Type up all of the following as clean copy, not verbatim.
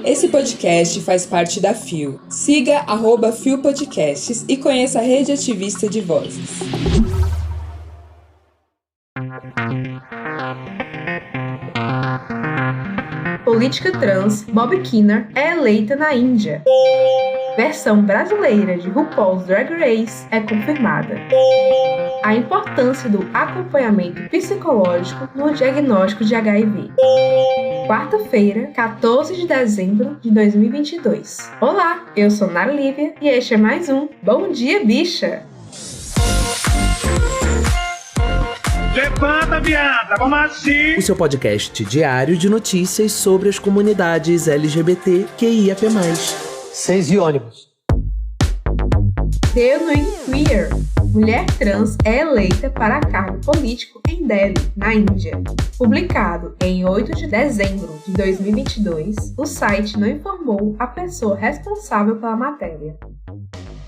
Esse podcast faz parte da FIO. Siga @FIO Podcasts e conheça a rede ativista de vozes. Política trans, Bob Kinner é eleita na Índia. Versão brasileira de RuPaul's Drag Race é confirmada. A importância do acompanhamento psicológico no diagnóstico de HIV. Quarta-feira, 14 de dezembro de 2022. Olá, eu sou Nara Lívia e este é mais um Bom Dia, Bicha! Levanta, viada, vamos assim! O seu podcast diário de notícias sobre as comunidades LGBTQIAP+. 6 e ônibus. The New Queer. Mulher trans é eleita para cargo político em Delhi, na Índia. Publicado em 8 de dezembro de 2022, o site não informou a pessoa responsável pela matéria.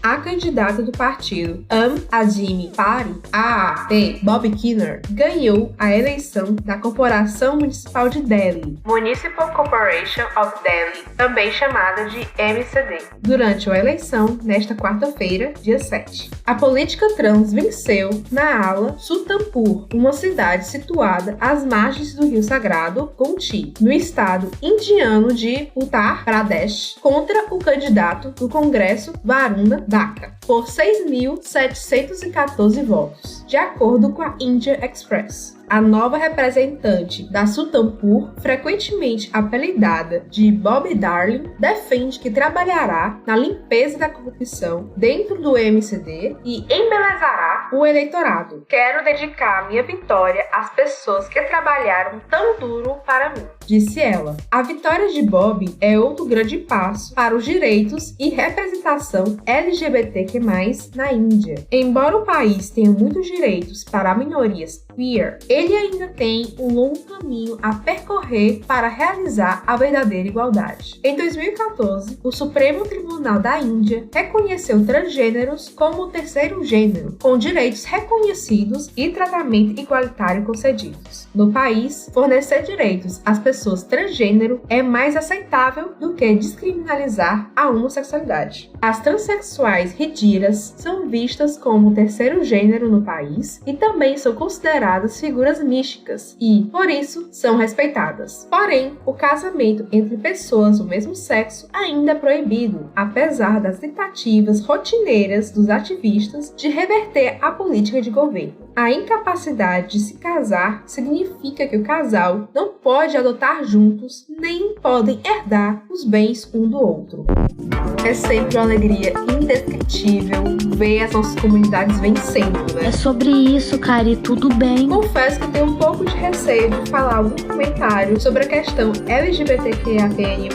A candidata do partido Aam Aadmi Party, AAP, Bob Kinner, ganhou a eleição da Corporação Municipal de Delhi, Municipal Corporation of Delhi, também chamada de MCD, durante a eleição nesta quarta-feira, dia 7. A política trans venceu na ala Sultanpur, uma cidade situada às margens do rio sagrado Gonti, no estado indiano de Uttar Pradesh, contra o candidato do Congresso Varuna Dhaka, por 6.714 votos, de acordo com a India Express. A nova representante da Sultanpur, frequentemente apelidada de Bob Darling, defende que trabalhará na limpeza da corrupção dentro do MCD e embelezará o eleitorado. Quero dedicar minha vitória às pessoas que trabalharam tão duro para mim, disse ela. A vitória de Bob é outro grande passo para os direitos e representação LGBTQ+, na Índia. Embora o país tenha muitos direitos para minorias queer, ele ainda tem um longo caminho a percorrer para realizar a verdadeira igualdade. Em 2014, o Supremo Tribunal da Índia reconheceu transgêneros como o terceiro gênero, com direitos reconhecidos e tratamento igualitário concedidos. No país, fornecer direitos às pessoas transgênero é mais aceitável do que descriminalizar a homossexualidade. As transexuais rediras são vistas como o terceiro gênero no país e também são consideradas figuras místicas e, por isso, são respeitadas. Porém, o casamento entre pessoas do mesmo sexo ainda é proibido, apesar das tentativas rotineiras dos ativistas de reverter a política de governo. A incapacidade de se casar significa que o casal não pode adotar juntos, nem podem herdar os bens um do outro. É sempre uma alegria indescritível ver as nossas comunidades vencendo, né? É sobre isso, cara, e tudo bem. Confesso que tenho um pouco de receio de falar algum comentário sobre a questão LGBTQIAPN+,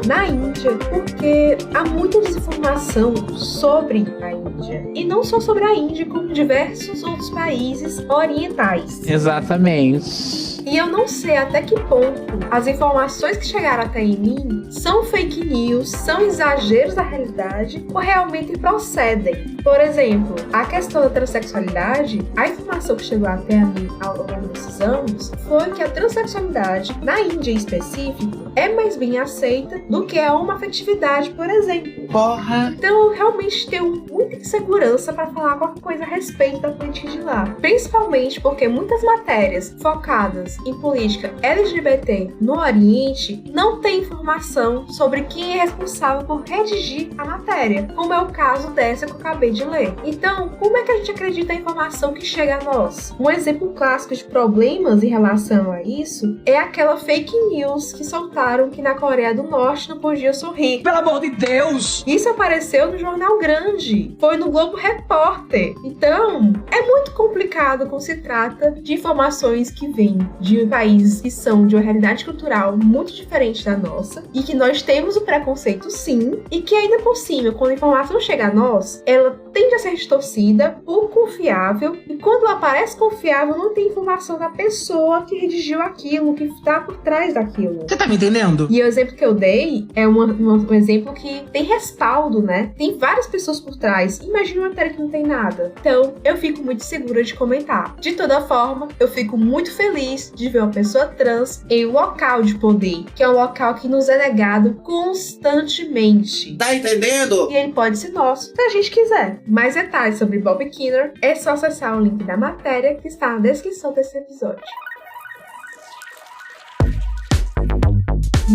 na Índia, porque há muita desinformação sobre a Índia. E não só sobre a Índia, como diversos outros países orientais. Exatamente. E eu não sei até que ponto as informações que chegaram até em mim são fake news, são exageros da realidade ou realmente procedem. Por exemplo, a questão da transexualidade, a informação que chegou até a mim ao longo desses anos foi que a transexualidade, na Índia em específico, é mais bem aceita do que a homoafetividade, por exemplo. Porra! Então eu realmente tenho muita insegurança para falar qualquer coisa a respeito da política de lá. Principalmente porque muitas matérias focadas em política LGBT no Oriente não tem informação sobre quem é responsável por redigir a matéria, como é o caso dessa que eu acabei de ler. Então, como é que a gente acredita na informação que chega a nós? Um exemplo clássico de problemas em relação a isso é aquela fake news que soltaram que na Coreia do Norte não podia sorrir. Pelo amor de Deus! Isso apareceu no Jornal Grande, foi no Globo Repórter. Então, é muito complicado quando se trata de informações que vêm de países que são de uma realidade cultural muito diferente da nossa e que nós temos o preconceito sim, e que ainda por cima, quando a informação chega a nós, ela tende a ser distorcida por confiável, e quando aparece confiável não tem informação da pessoa que redigiu aquilo, que está por trás daquilo. Você tá me entendendo? E o exemplo que eu dei é um exemplo que tem respaldo, né? Tem várias pessoas por trás. Imagina uma matéria que não tem nada. Então, eu fico muito segura de comentar. De toda forma, eu fico muito feliz de ver uma pessoa trans em um local de poder, que é um local que nos é negado constantemente. Tá entendendo? E ele pode ser nosso, se a gente quiser. Mais detalhes sobre Bob Kinner é só acessar o link da matéria que está na descrição desse episódio.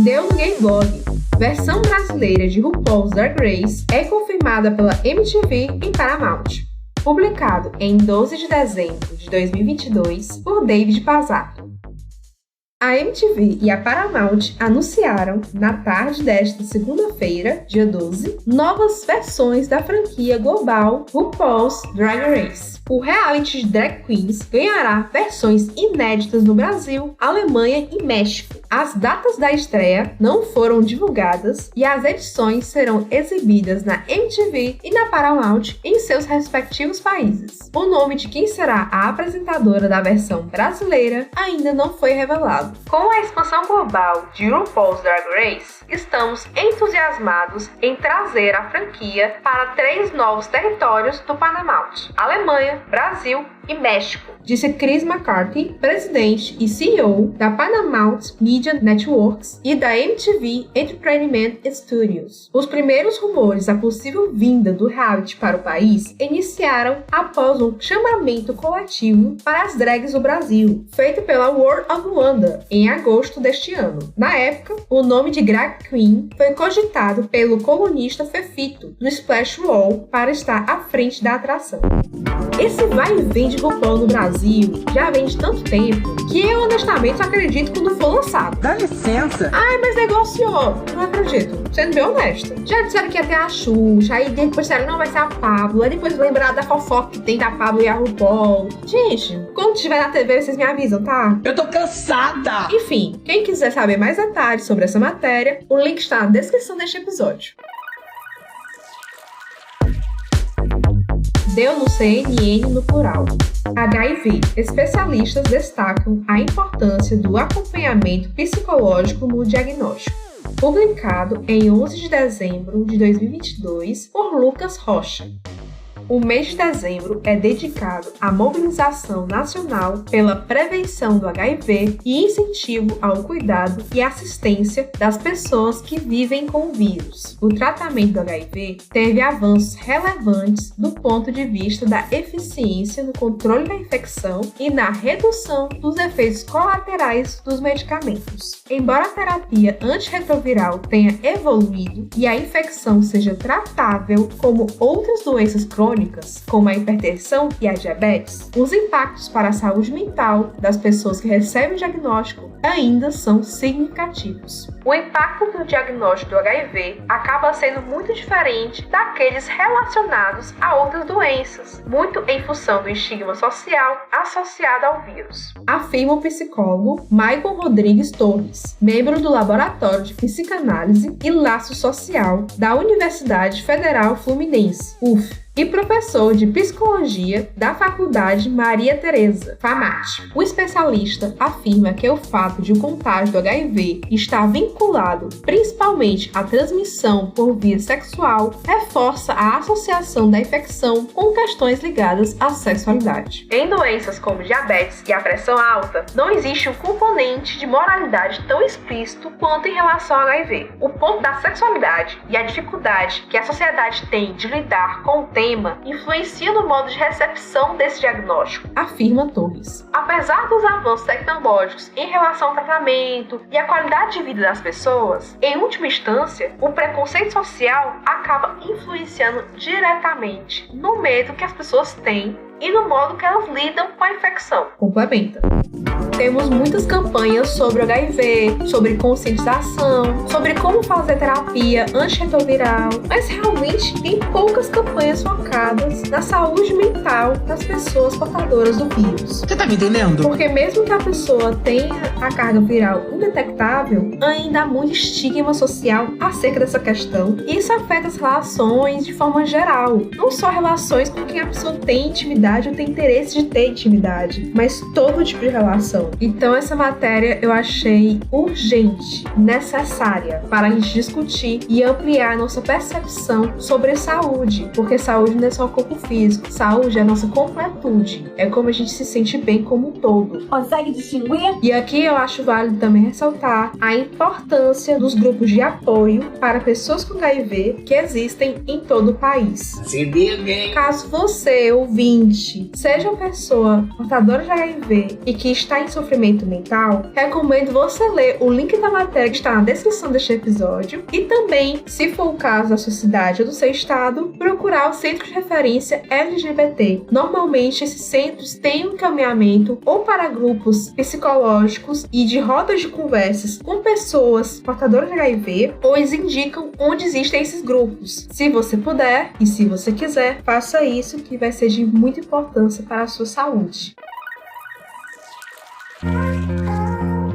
Deu no Gay Blog. Versão brasileira de RuPaul's Drag Race é confirmada pela MTV em Paramount. Publicado em 12 de dezembro de 2022 por David Pazzato. A MTV e a Paramount anunciaram, na tarde desta segunda-feira, dia 12, novas versões da franquia global RuPaul's Drag Race. O reality de drag queens ganhará versões inéditas no Brasil, Alemanha e México. As datas da estreia não foram divulgadas e as edições serão exibidas na MTV e na Paramount em seus respectivos países. O nome de quem será a apresentadora da versão brasileira ainda não foi revelado. Com a expansão global de RuPaul's Drag Race, estamos entusiasmados em trazer a franquia para 3 novos territórios do Paramount: Alemanha, Brasil e México, disse Chris McCarthy, presidente e CEO da Paramount Media Networks e da MTV Entertainment Studios. Os primeiros rumores da possível vinda do reality para o país iniciaram após um chamamento coletivo para as drags do Brasil, feito pela World of Wonder em agosto deste ano. Na época, o nome de drag queen foi cogitado pelo colunista Fefito, do Splash Wall, para estar à frente da atração. Esse vai e vem de RuPaul no Brasil já vem de tanto tempo que eu honestamente só acredito quando for lançado. Dá licença. Ai, mas negociou. Não acredito. Sendo bem honesta. Já disseram que ia ter a Xuxa, aí depois disseram não vai ser a Pablo, aí depois lembraram da fofoca que tem da Pablo e a RuPaul. Gente, quando tiver na TV vocês me avisam, tá? Eu tô cansada. Enfim, quem quiser saber mais detalhes sobre essa matéria, o link está na descrição deste episódio. Deu no CNN no plural. HIV. Especialistas destacam a importância do acompanhamento psicológico no diagnóstico. Publicado em 11 de dezembro de 2022 por Lucas Rocha. O mês de dezembro é dedicado à mobilização nacional pela prevenção do HIV e incentivo ao cuidado e assistência das pessoas que vivem com o vírus. O tratamento do HIV teve avanços relevantes do ponto de vista da eficiência no controle da infecção e na redução dos efeitos colaterais dos medicamentos. Embora a terapia antirretroviral tenha evoluído e a infecção seja tratável como outras doenças crônicas, como a hipertensão e a diabetes, os impactos para a saúde mental das pessoas que recebem o diagnóstico ainda são significativos. O impacto do diagnóstico do HIV acaba sendo muito diferente daqueles relacionados a outras doenças, muito em função do estigma social associado ao vírus, afirma o psicólogo Michael Rodrigues Torres, membro do Laboratório de Psicanálise e Laço Social da Universidade Federal Fluminense, UF, e professor de Psicologia da Faculdade Maria Tereza, FAMAT. O especialista afirma que o fato de o contágio do HIV estar vinculado principalmente à transmissão por via sexual reforça a associação da infecção com questões ligadas à sexualidade. Em doenças como diabetes e a pressão alta, não existe um componente de moralidade tão explícito quanto em relação ao HIV. O ponto da sexualidade e a dificuldade que a sociedade tem de lidar com o tema influencia no modo de recepção desse diagnóstico, afirma Torres. Apesar dos avanços tecnológicos em relação ao tratamento e à qualidade de vida das pessoas, em última instância, o preconceito social acaba influenciando diretamente no medo que as pessoas têm e no modo que elas lidam com a infecção. Complementa. temos muitas campanhas sobre o HIV, sobre conscientização, sobre como fazer terapia antirretroviral, mas realmente tem poucas campanhas focadas na saúde mental das pessoas portadoras do vírus. Você tá me entendendo? Porque mesmo que a pessoa tenha a carga viral indetectável, ainda há muito estigma social acerca dessa questão, e isso afeta as relações de forma geral, não só relações com quem a pessoa tem intimidade ou tem interesse de ter intimidade, mas todo tipo de relação. Então essa matéria eu achei urgente, necessária para a gente discutir e ampliar a nossa percepção sobre saúde, porque saúde não é só o corpo físico, saúde é a nossa completude, é como a gente se sente bem como um todo. Consegue distinguir? E aqui eu acho válido também ressaltar a importância dos grupos de apoio para pessoas com HIV que existem em todo o país. Se liga, hein? Caso você, ouvinte, seja uma pessoa portadora de HIV e que está em sofrimento mental, recomendo você ler o link da matéria que está na descrição deste episódio e também, se for o caso da sua cidade ou do seu estado, procurar o Centro de Referência LGBT. Normalmente, esses centros têm um encaminhamento ou para grupos psicológicos e de rodas de conversas com pessoas portadoras de HIV, ou eles indicam onde existem esses grupos. Se você puder e se você quiser, faça isso, que vai ser de muita importância para a sua saúde.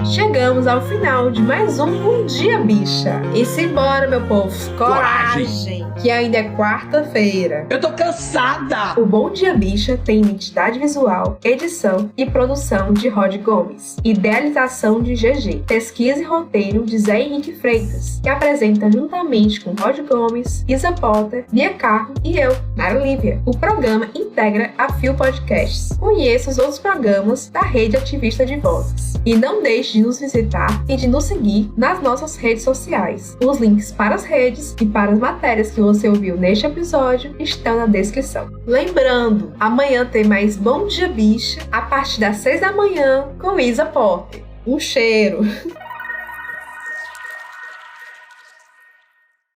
Chegamos ao final de mais um Bom Dia Bicha. E simbora, meu povo, coragem, que ainda é quarta-feira. Eu tô cansada! O Bom Dia Bicha tem identidade visual, edição e produção de Rod Gomes, idealização de GG, pesquisa e roteiro de Zé Henrique Freitas, que apresenta juntamente com Rod Gomes, Isa Potter, Bia Carmo e eu, Nara Lívia. O programa integra a Fio Podcasts. Conheça os outros programas da Rede Ativista de Vozes. E não deixe de nos visitar e de nos seguir nas nossas redes sociais. Os links para as redes e para as matérias que você ouviu neste episódio estão na descrição. Lembrando, amanhã tem mais Bom Dia Bicha a partir das 6 da manhã com Isa Potter. Um cheiro!